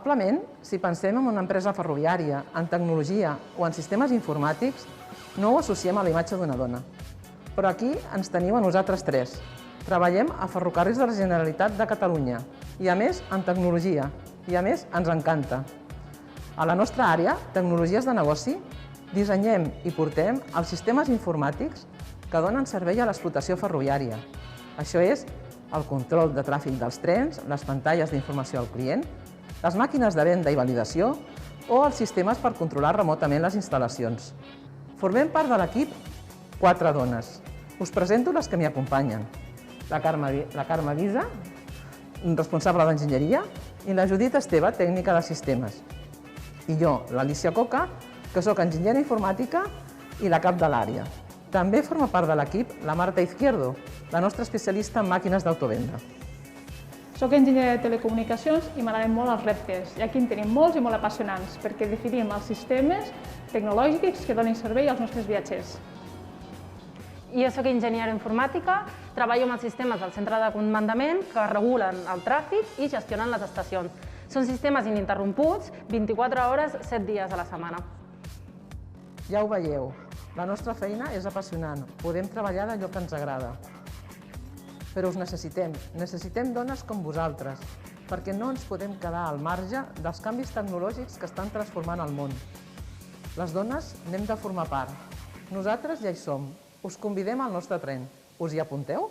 Probablement, si pensem en una empresa ferroviària, en tecnologia o en sistemes informàtics, no ho associem a la imatge d'una dona. Però aquí ens teniu a nosaltres tres. Treballem a Ferrocarrils de la Generalitat de Catalunya i, a més, en tecnologia. I, a més, ens encanta. A la nostra àrea, Tecnologies de Negoci, dissenyem i portem els sistemes informàtics que donen servei a l'explotació ferroviària. Això és el control de tràfic dels trens, les pantalles d'informació al client, les màquines de venda i validació o els sistemes per controlar remotament les instal·lacions. Formem part de l'equip 4 dones. Us presento les que m'hi acompanyen. La Carme Visa, responsable d'enginyeria, i la Judit Esteve, tècnica de sistemes. I jo, l'Alicia Coca, que sóc enginyera informàtica i la cap de l'àrea. També forma part de l'equip la Marta Izquierdo, la nostra especialista en màquines d'autovenda. Soc enginyera de telecomunicacions i m'agraden molt els reptes, i aquí en tenim molts i molt apassionants, perquè definim els sistemes tecnològics que donen servei als nostres viatgers. Jo soc enginyera informàtica, treballo amb els sistemes del centre de comandament que regulen el tràfic i gestionen les estacions. Són sistemes ininterromputs, 24 hores, 7 dies a la setmana. Ja ho veieu, la nostra feina és apassionant, podem treballar d'allò que ens agrada. Però us necessitem dones com vosaltres, perquè no ens podem quedar al marge dels canvis tecnològics que estan transformant el món. Les dones n'hem de formar part. Nosaltres ja hi som. Us convidem al nostre tren. Us hi apunteu?